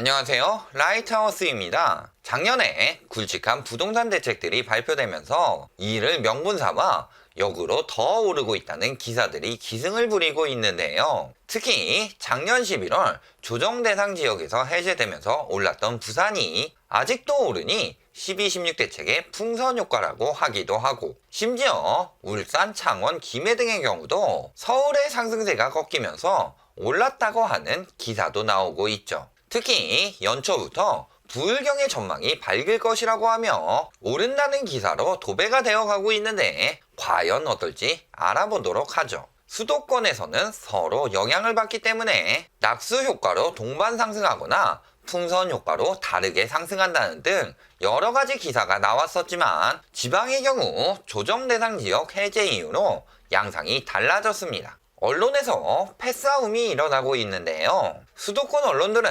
안녕하세요. 라이트하우스입니다. 작년에 굵직한 부동산 대책들이 발표되면서 이를 명분 삼아 역으로 더 오르고 있다는 기사들이 기승을 부리고 있는데요. 특히 작년 11월 조정 대상 지역에서 해제되면서 올랐던 부산이 아직도 오르니 12.16 대책의 풍선 효과라고 하기도 하고, 심지어 울산, 창원, 김해 등의 경우도 서울의 상승세가 꺾이면서 올랐다고 하는 기사도 나오고 있죠. 특히 연초부터 부울경의 전망이 밝을 것이라고 하며 오른다는 기사로 도배가 되어가고 있는데 과연 어떨지 알아보도록 하죠. 수도권에서는 서로 영향을 받기 때문에 낙수 효과로 동반 상승하거나 풍선 효과로 다르게 상승한다는 등 여러 가지 기사가 나왔었지만, 지방의 경우 조정 대상 지역 해제 이후로 양상이 달라졌습니다. 언론에서 패싸움이 일어나고 있는데요. 수도권 언론들은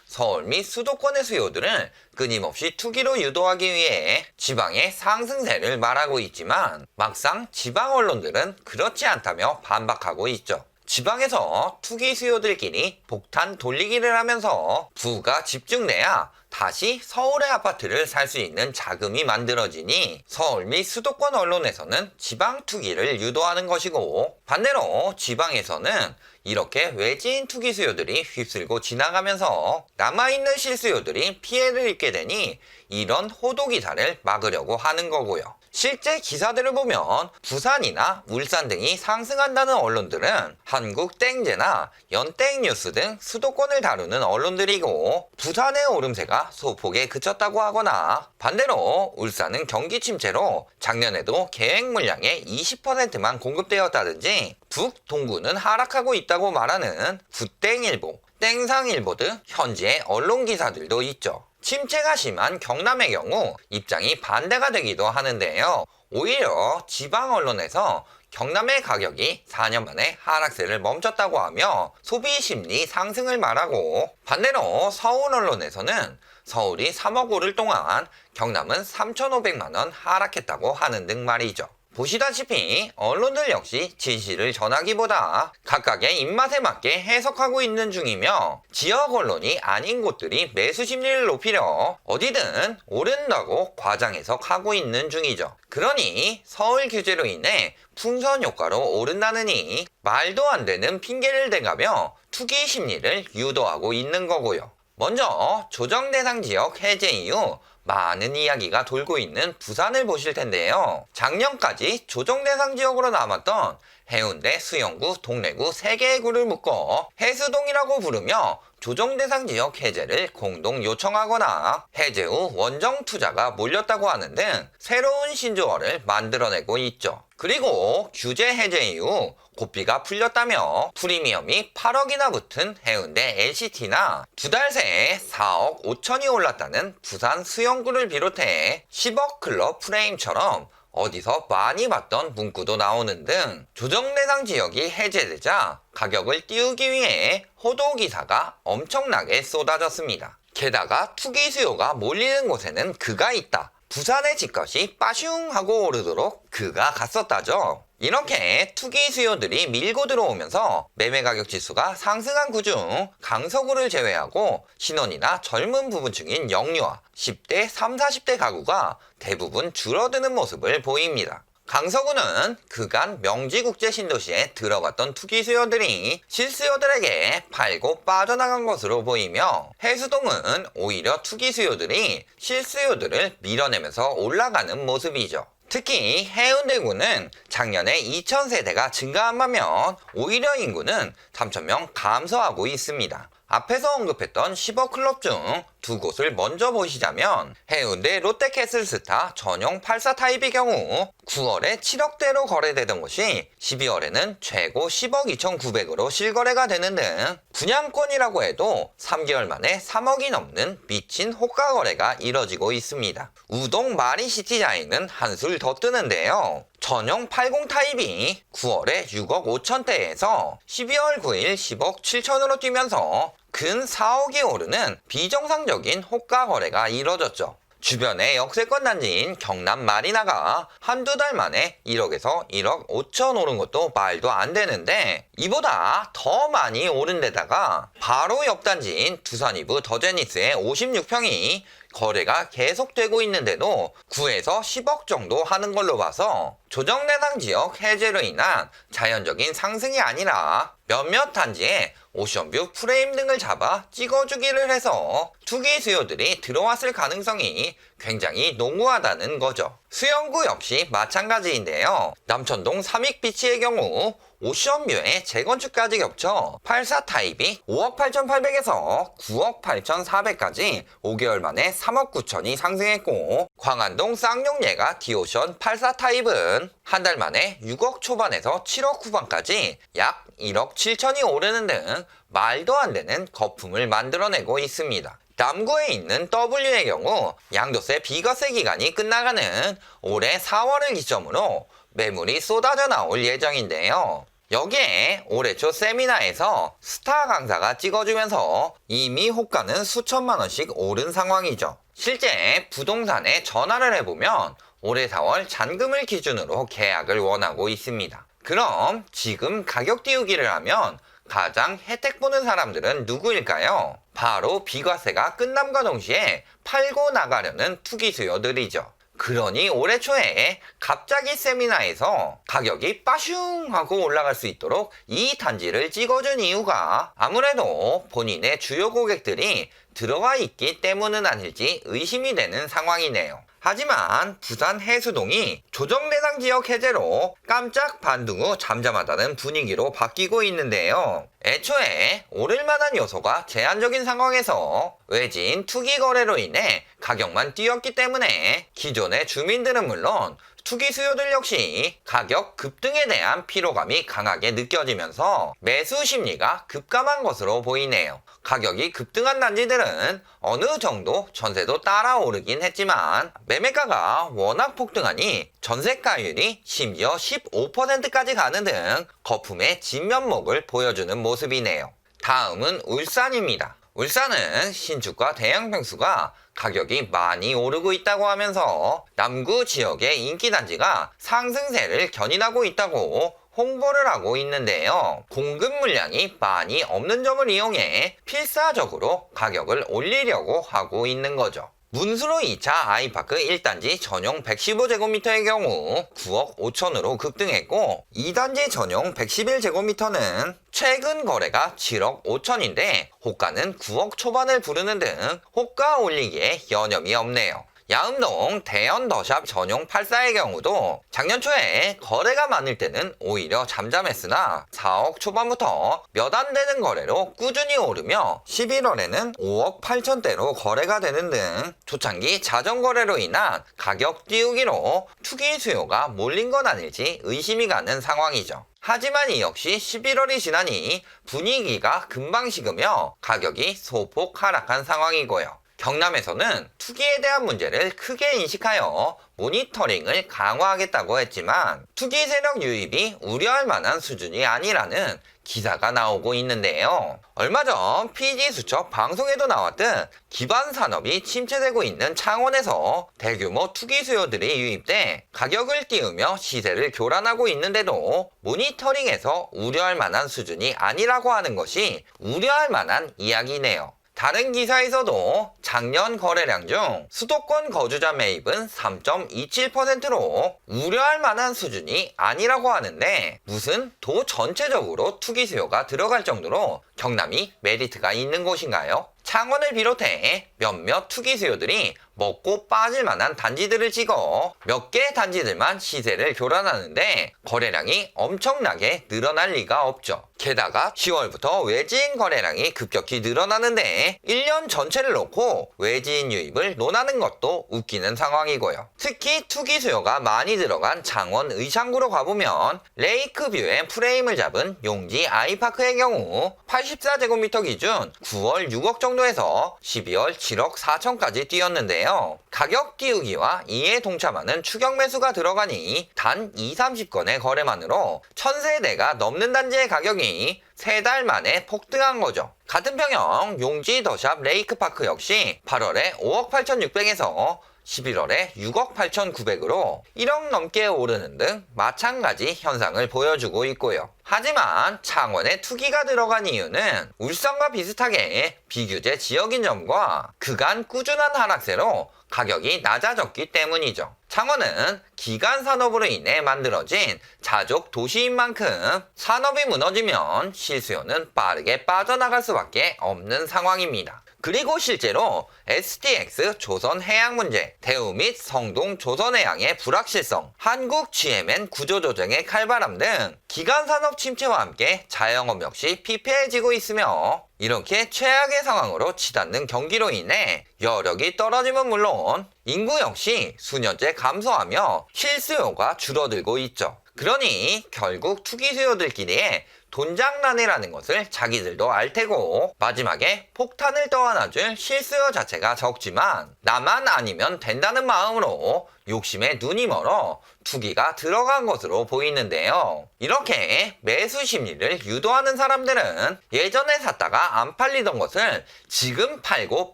서울 및 수도권의 수요들을 끊임없이 투기로 유도하기 위해 지방의 상승세를 말하고 있지만, 막상 지방 언론들은 그렇지 않다며 반박하고 있죠. 지방에서 투기 수요들끼리 폭탄 돌리기를 하면서 부가 집중돼야 다시 서울의 아파트를 살 수 있는 자금이 만들어지니 서울 및 수도권 언론에서는 지방 투기를 유도하는 것이고, 반대로 지방에서는 이렇게 외지인 투기 수요들이 휩쓸고 지나가면서 남아있는 실수요들이 피해를 입게 되니 이런 호도 기사를 막으려고 하는 거고요. 실제 기사들을 보면 부산이나 울산 등이 상승한다는 언론들은 한국땡제나 연땡뉴스 등 수도권을 다루는 언론들이고, 부산의 오름세가 소폭에 그쳤다고 하거나, 반대로 울산은 경기 침체로 작년에도 계획 물량의 20%만 공급되었다든지 북, 동구는 하락하고 있다고 말하는 부땡일보, 땡상일보 등 현지의 언론 기사들도 있죠. 침체가 심한 경남의 경우 입장이 반대가 되기도 하는데요. 오히려 지방 언론에서 경남의 가격이 4년 만에 하락세를 멈췄다고 하며 소비 심리 상승을 말하고, 반대로 서울 언론에서는 서울이 3억 오를 동안 경남은 3,500만원 하락했다고 하는 등 말이죠. 보시다시피 언론들 역시 진실을 전하기보다 각각의 입맛에 맞게 해석하고 있는 중이며, 지역 언론이 아닌 곳들이 매수 심리를 높이려 어디든 오른다고 과장 해석하고 있는 중이죠. 그러니 서울 규제로 인해 풍선 효과로 오른다느니 말도 안 되는 핑계를 대가며 투기 심리를 유도하고 있는 거고요. 먼저 조정 대상 지역 해제 이후 많은 이야기가 돌고 있는 부산을 보실 텐데요. 작년까지 조정 대상 지역으로 남았던 해운대, 수영구, 동래구 3개의 구를 묶어 해수동이라고 부르며 조정 대상 지역 해제를 공동 요청하거나 해제 후 원정 투자가 몰렸다고 하는 등 새로운 신조어를 만들어내고 있죠. 그리고 규제 해제 이후 고삐가 풀렸다며 프리미엄이 8억이나 붙은 해운대 LCT나 2달 새에 4억 5천이 올랐다는 부산 수영구를 비롯해 10억 클럽 프레임처럼 어디서 많이 봤던 문구도 나오는 등 조정 대상 지역이 해제되자 가격을 띄우기 위해 호도 기사가 엄청나게 쏟아졌습니다. 게다가 투기 수요가 몰리는 곳에는 그가 있다. 부산의 집값이 빠슝 하고 오르도록 그가 갔었다죠. 이렇게 투기 수요들이 밀고 들어오면서 매매 가격 지수가 상승한 구중 강서구를 제외하고 신혼이나 젊은 부부층인 영유아 10대, 3, 40대 가구가 대부분 줄어드는 모습을 보입니다. 강서구는 그간 명지국제신도시에 들어갔던 투기 수요들이 실수요들에게 팔고 빠져나간 것으로 보이며, 해수동은 오히려 투기 수요들이 실수요들을 밀어내면서 올라가는 모습이죠. 특히 해운대구는 작년에 2,000세대가 증가한 반면 오히려 인구는 3,000명 감소하고 있습니다. 앞에서 언급했던 10억 클럽 중 두 곳을 먼저 보시자면, 해운대 롯데캐슬스타 전용 84 타입의 경우 9월에 7억대로 거래되던 곳이 12월에는 최고 10억 2,900으로 실거래가 되는 등 분양권이라고 해도 3개월 만에 3억이 넘는 미친 호가 거래가 이뤄지고 있습니다. 우동 마린시티자이는 한술 더 뜨는데요. 전용 80 타입이 9월에 6억 5천대에서 12월 9일 10억 7천으로 뛰면서 근 4억이 오르는 비정상적인 호가 거래가 이뤄졌죠. 주변의 역세권 단지인 경남 마리나가 한두 달 만에 1억에서 1억 5천 오른 것도 말도 안 되는데, 이보다 더 많이 오른 데다가 바로 옆 단지인 두산 이브 더제니스의 56평이 거래가 계속되고 있는데도 9에서 10억 정도 하는 걸로 봐서 조정 대상 지역 해제로 인한 자연적인 상승이 아니라 몇몇 단지에 오션뷰 프레임 등을 잡아 찍어주기를 해서 투기 수요들이 들어왔을 가능성이 굉장히 농후하다는 거죠. 수영구 역시 마찬가지인데요. 남천동 삼익비치의 경우 오션뷰의 재건축까지 겹쳐 84 타입이 5억 8,800에서 9억 8,400까지 5개월 만에 3억 9천이 상승했고, 광안동 쌍용예가 디오션 84 타입은 한 달 만에 6억 초반에서 7억 후반까지 약 1억 7천이 오르는 등 말도 안 되는 거품을 만들어내고 있습니다. 남구에 있는 W의 경우 양도세 비과세 기간이 끝나가는 올해 4월을 기점으로 매물이 쏟아져 나올 예정인데요. 여기에 올해 초 세미나에서 스타 강사가 찍어주면서 이미 호가는 수천만 원씩 오른 상황이죠. 실제 부동산에 전화를 해보면 올해 4월 잔금을 기준으로 계약을 원하고 있습니다. 그럼 지금 가격 띄우기를 하면 가장 혜택 보는 사람들은 누구일까요? 바로 비과세가 끝남과 동시에 팔고 나가려는 투기 수요들이죠. 그러니 올해 초에 갑자기 세미나에서 가격이 빠슝 하고 올라갈 수 있도록 이 단지를 찍어준 이유가 아무래도 본인의 주요 고객들이 들어와 있기 때문은 아닐지 의심이 되는 상황이네요. 하지만 부산 해수동이 조정 대상 지역 해제로 깜짝 반등 후 잠잠하다는 분위기로 바뀌고 있는데요. 애초에 오를 만한 요소가 제한적인 상황에서 외진 투기 거래로 인해 가격만 뛰었기 때문에 기존의 주민들은 물론 투기 수요들 역시 가격 급등에 대한 피로감이 강하게 느껴지면서 매수 심리가 급감한 것으로 보이네요. 가격이 급등한 단지들은 어느 정도 전세도 따라 오르긴 했지만 매매가가 워낙 폭등하니 전세가율이 심지어 15%까지 가는 등 거품의 진면목을 보여주는 모습이네요. 다음은 울산입니다. 울산은 신축과 대형 평수가 가격이 많이 오르고 있다고 하면서 남구 지역의 인기 단지가 상승세를 견인하고 있다고 홍보를 하고 있는데요. 공급 물량이 많이 없는 점을 이용해 필사적으로 가격을 올리려고 하고 있는 거죠. 문수로 2차 아이파크 1단지 전용 115제곱미터의 경우 9억 5천으로 급등했고, 2단지 전용 111제곱미터는 최근 거래가 7억 5천인데 호가는 9억 초반을 부르는 등 호가 올리기에 여념이 없네요. 야음동 대연 더샵 전용 84의 경우도 작년 초에 거래가 많을 때는 오히려 잠잠했으나 4억 초반부터 몇 안 되는 거래로 꾸준히 오르며 11월에는 5억 8천대로 거래가 되는 등 초창기 자전거래로 인한 가격 띄우기로 투기 수요가 몰린 건 아닐지 의심이 가는 상황이죠. 하지만 이 역시 11월이 지나니 분위기가 금방 식으며 가격이 소폭 하락한 상황이고요. 경남에서는 투기에 대한 문제를 크게 인식하여 모니터링을 강화하겠다고 했지만 투기 세력 유입이 우려할 만한 수준이 아니라는 기사가 나오고 있는데요. 얼마 전 PG수첩 방송에도 나왔듯 기반 산업이 침체되고 있는 창원에서 대규모 투기 수요들이 유입돼 가격을 띄우며 시세를 교란하고 있는데도 모니터링에서 우려할 만한 수준이 아니라고 하는 것이 우려할 만한 이야기네요. 다른 기사에서도 작년 거래량 중 수도권 거주자 매입은 3.27%로 우려할 만한 수준이 아니라고 하는데, 무슨 도 전체적으로 투기 수요가 들어갈 정도로 경남이 메리트가 있는 곳인가요? 창원을 비롯해 몇몇 투기 수요들이 먹고 빠질 만한 단지들을 찍어 몇 개의 단지들만 시세를 교란하는데 거래량이 엄청나게 늘어날 리가 없죠. 게다가 10월부터 외지인 거래량이 급격히 늘어나는데 1년 전체를 놓고 외지인 유입을 논하는 것도 웃기는 상황이고요. 특히 투기 수요가 많이 들어간 창원 의창구로 가보면 레이크뷰의 프레임을 잡은 용지 아이파크의 경우 84제곱미터 기준 9월 6억 정도에서 12월 7억 4천까지 뛰었는데요. 가격 띄우기와 이에 동참하는 추격 매수가 들어가니 단 20-30건의 거래만으로 1000세대가 넘는 단지의 가격이 3달 만에 폭등한 거죠. 같은 평형 용지 더샵 레이크파크 역시 8월에 5억 8,600에서 11월에 6억 8,900으로 1억 넘게 오르는 등 마찬가지 현상을 보여주고 있고요. 하지만 창원에 투기가 들어간 이유는 울산과 비슷하게 비규제 지역인 점과 그간 꾸준한 하락세로 가격이 낮아졌기 때문이죠. 창원은 기간 산업으로 인해 만들어진 자족 도시인 만큼 산업이 무너지면 실수요는 빠르게 빠져나갈 수밖에 없는 상황입니다. 그리고 실제로 STX 조선해양 문제, 대우 및 성동 조선해양의 불확실성, 한국 GMN 구조조정의 칼바람 등 기간산업 침체와 함께 자영업 역시 피폐해지고 있으며 이렇게 최악의 상황으로 치닫는 경기로 인해 여력이 떨어지면 물론 인구 역시 수년째 감소하며 실수요가 줄어들고 있죠. 그러니 결국 투기 수요들끼리의 돈장난이라는 것을 자기들도 알 테고 마지막에 폭탄을 떠안아줄 실수요 자체가 적지만 나만 아니면 된다는 마음으로 욕심에 눈이 멀어 투기가 들어간 것으로 보이는데요. 이렇게 매수 심리를 유도하는 사람들은 예전에 샀다가 안 팔리던 것을 지금 팔고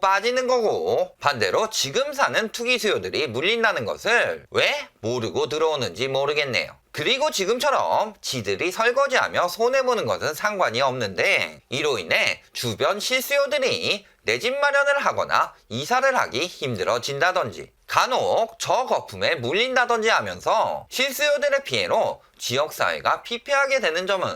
빠지는 거고 반대로 지금 사는 투기 수요들이 물린다는 것을 왜 모르고 들어오는지 모르겠네요. 그리고 지금처럼 지들이 설거지하며 손해보는 것은 상관이 없는데 이로 인해 주변 실수요들이 내 집 마련을 하거나 이사를 하기 힘들어진다든지 간혹 저 거품에 물린다든지 하면서 실수요들의 피해로 지역사회가 피폐하게 되는 점은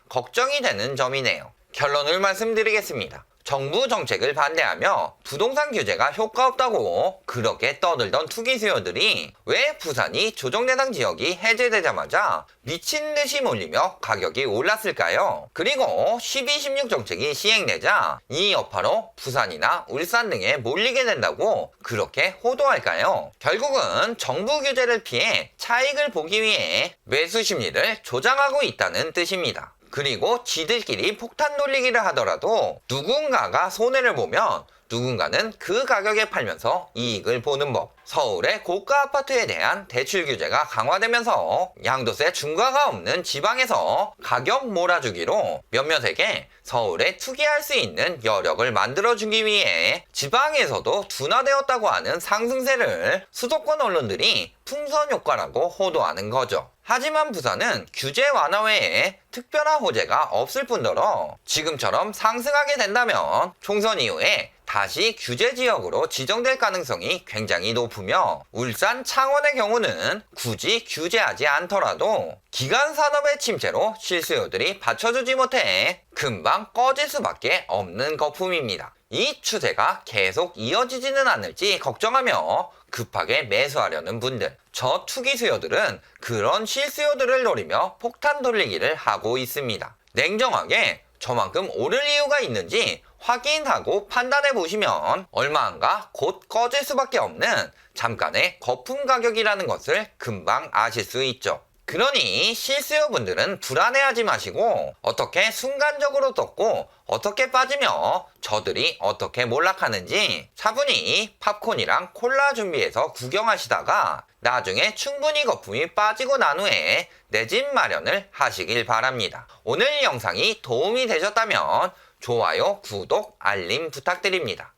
걱정이 되는 점이네요. 결론을 말씀드리겠습니다. 정부 정책을 반대하며 부동산 규제가 효과 없다고 그렇게 떠들던 투기 수요들이 왜 부산이 조정대상 지역이 해제되자마자 미친 듯이 몰리며 가격이 올랐을까요? 그리고 12, 16 정책이 시행되자 이 여파로 부산이나 울산 등에 몰리게 된다고 그렇게 호도할까요? 결국은 정부 규제를 피해 차익을 보기 위해 매수 심리를 조장하고 있다는 뜻입니다. 그리고 지들끼리 폭탄 돌리기를 하더라도 누군가가 손해를 보면 누군가는 그 가격에 팔면서 이익을 보는 법. 서울의 고가 아파트에 대한 대출 규제가 강화되면서 양도세 중과가 없는 지방에서 가격 몰아주기로 몇몇에게 서울에 투기할 수 있는 여력을 만들어주기 위해 지방에서도 둔화되었다고 하는 상승세를 수도권 언론들이 풍선 효과라고 호도하는 거죠. 하지만 부산은 규제 완화 외에 특별한 호재가 없을 뿐더러 지금처럼 상승하게 된다면 총선 이후에 다시 규제 지역으로 지정될 가능성이 굉장히 높으며 울산, 창원의 경우는 굳이 규제하지 않더라도 기간 산업의 침체로 실수요들이 받쳐주지 못해 금방 꺼질 수밖에 없는 거품입니다. 이 추세가 계속 이어지지는 않을지 걱정하며 급하게 매수하려는 분들, 저 투기 수요들은 그런 실수요들을 노리며 폭탄 돌리기를 하고 있습니다. 냉정하게 저만큼 오를 이유가 있는지 확인하고 판단해 보시면 얼마 안가 곧 꺼질 수밖에 없는 잠깐의 거품 가격이라는 것을 금방 아실 수 있죠. 그러니 실수요분들은 불안해하지 마시고 어떻게 순간적으로 떴고 어떻게 빠지며 저들이 어떻게 몰락하는지 차분히 팝콘이랑 콜라 준비해서 구경하시다가 나중에 충분히 거품이 빠지고 난 후에 내 집 마련을 하시길 바랍니다. 오늘 영상이 도움이 되셨다면 좋아요, 구독, 알림 부탁드립니다.